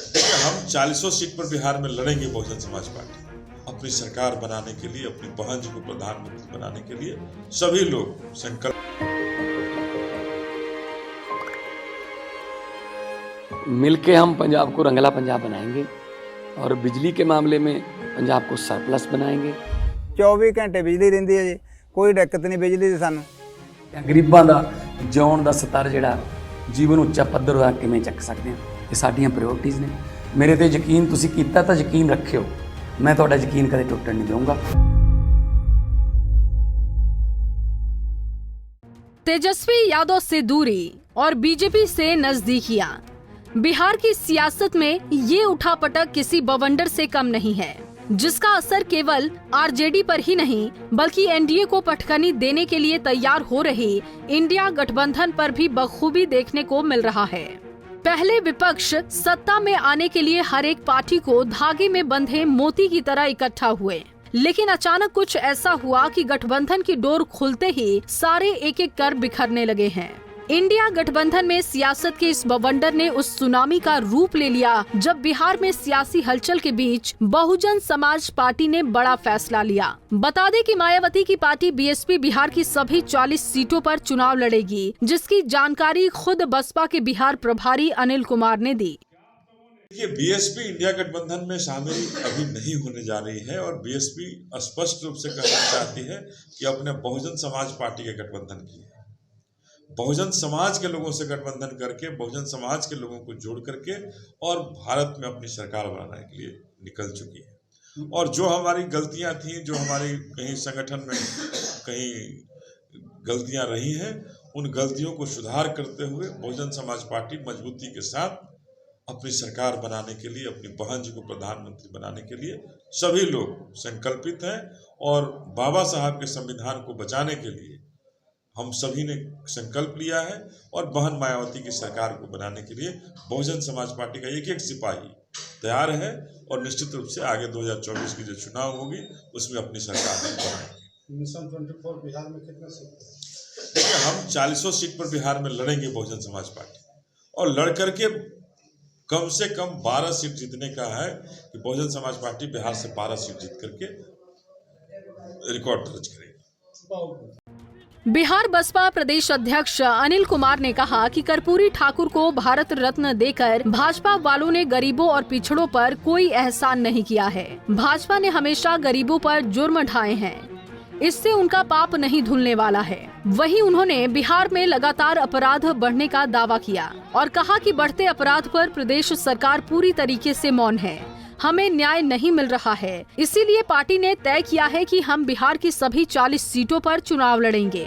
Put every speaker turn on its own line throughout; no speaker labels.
देखिए, हम 40 सीट पर बिहार में लड़ेंगे बहुजन समाज पार्टी अपनी सरकार बनाने के लिए, अपनी बहन जी को प्रधानमंत्री बनाने के लिए सभी लोग संकल्प।
मिलके हम पंजाब को रंगला पंजाब बनाएंगे और बिजली के मामले में पंजाब को सरप्लस बनाएंगे।
24 घंटे बिजली रहिंदी है जी, कोई दिक्कत नहीं बिजली दी सानू।
गरीबां दा जिउण दा स्तर जिहड़ा जीवन ਉੱਚਾ ਪੱਧਰ ਹੋਇਆ ਕਿਵੇਂ ਚੱਕ ਸਕਦੇ ਹਾਂ, ਇਹ ਸਾਡੀਆਂ ਪ੍ਰਾਇੋਰਟੀਜ਼ ਨੇ। ਮੇਰੇ ਤੇ ਯਕੀਨ ਤੁਸੀਂ ਕੀਤਾ ਤਾਂ ਯਕੀਨ ਰੱਖਿਓ, मैं ਤੁਹਾਡਾ ਯਕੀਨ ਕਦੇ ਟੁੱਟਣ नहीं दूंगा।
तेजस्वी यादव से दूरी और बीजेपी से नजदीकियां। बिहार की सियासत में ये उठापटक किसी बवंडर से कम नहीं है, जिसका असर केवल आरजेडी पर ही नहीं बल्कि एनडीए को पटखनी देने के लिए तैयार हो रही इंडिया गठबंधन पर भी बखूबी देखने को मिल रहा है। पहले विपक्ष सत्ता में आने के लिए हर एक पार्टी को धागे में बंधे मोती की तरह इकट्ठा हुए, लेकिन अचानक कुछ ऐसा हुआ कि गठबंधन की डोर खुलते ही सारे एक एक कर बिखरने लगे हैं। इंडिया गठबंधन में सियासत के इस बवंडर ने उस सुनामी का रूप ले लिया जब बिहार में सियासी हलचल के बीच बहुजन समाज पार्टी ने बड़ा फैसला लिया। बता दें कि मायावती की पार्टी बीएसपी बिहार की सभी 40 सीटों पर चुनाव लड़ेगी, जिसकी जानकारी खुद बसपा के बिहार प्रभारी अनिल कुमार ने दी।
देखिए, बीएसपी इंडिया गठबंधन में शामिल अभी नहीं होने जा रही है और बीएसपी स्पष्ट रूप से कहना चाहती है कि अपने बहुजन समाज पार्टी के गठबंधन की है। बहुजन समाज के लोगों से गठबंधन करके, बहुजन समाज के लोगों को जोड़ करके और भारत में अपनी सरकार बनाने के लिए निकल चुकी है। और जो हमारी गलतियां थी, जो हमारी कहीं संगठन में कहीं गलतियां रही हैं, उन गलतियों को सुधार करते हुए बहुजन समाज पार्टी मजबूती के साथ अपनी सरकार बनाने के लिए, अपनी बहन जी को प्रधानमंत्री बनाने के लिए सभी लोग संकल्पित हैं। और बाबा साहब के संविधान को बचाने के लिए हम सभी ने संकल्प लिया है और बहन मायावती की सरकार को बनाने के लिए बहुजन समाज पार्टी का एक एक सिपाही तैयार है और निश्चित रूप से आगे 2024 की जो चुनाव होगी उसमें अपनी सरकार बनाएंगे।
मिशन 24 बिहार में कितने सीट?
देखिए, हम 40 सीट पर बिहार में लड़ेंगे बहुजन समाज पार्टी और लड़ करके कम से कम 12 सीट जीतने का है कि बहुजन समाज पार्टी बिहार से 12 सीट जीत करके रिकॉर्ड दर्ज करेगी।
बिहार बसपा प्रदेश अध्यक्ष अनिल कुमार ने कहा कि कर्पूरी ठाकुर को भारत रत्न देकर भाजपा वालों ने गरीबों और पिछड़ों पर कोई एहसान नहीं किया है। भाजपा ने हमेशा गरीबों पर जुर्म ढाए हैं, इससे उनका पाप नहीं धुलने वाला है। वहीं उन्होंने बिहार में लगातार अपराध बढ़ने का दावा किया और कहा कि बढ़ते अपराध पर प्रदेश सरकार पूरी तरीके से मौन है। हमें न्याय नहीं मिल रहा है, इसीलिए पार्टी ने तय किया है कि हम बिहार की सभी 40 सीटों पर चुनाव लड़ेंगे।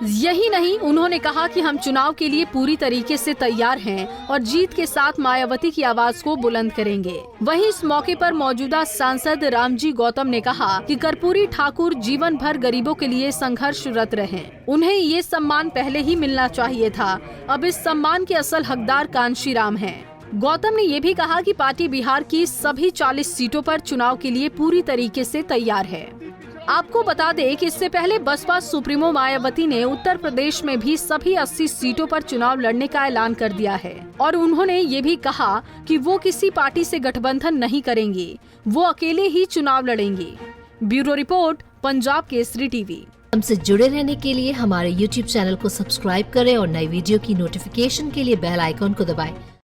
यही नहीं, उन्होंने कहा कि हम चुनाव के लिए पूरी तरीके से तैयार हैं और जीत के साथ मायावती की आवाज को बुलंद करेंगे। वहीं इस मौके पर मौजूदा सांसद रामजी गौतम ने कहा कि कर्पूरी ठाकुर जीवन भर गरीबों के लिए संघर्षरत रहे। उन्हें ये सम्मान पहले ही मिलना चाहिए था। अब इस सम्मान के असल हकदार कांशीराम हैं। गौतम ने ये भी कहा कि पार्टी बिहार की सभी 40 सीटों पर चुनाव के लिए पूरी तरीके से तैयार है। आपको बता दें कि इससे पहले बसपा सुप्रीमो मायावती ने उत्तर प्रदेश में भी सभी 80 सीटों पर चुनाव लड़ने का ऐलान कर दिया है और उन्होंने ये भी कहा कि वो किसी पार्टी से गठबंधन नहीं करेंगी, वो अकेले ही चुनाव लड़ेंगी। Bureau report, Punjab Kesari TV.
हमसे जुड़े रहने के लिए हमारे YouTube चैनल को सब्सक्राइब करें और नई वीडियो की नोटिफिकेशन के लिए बेल आइकॉन को दबाएं।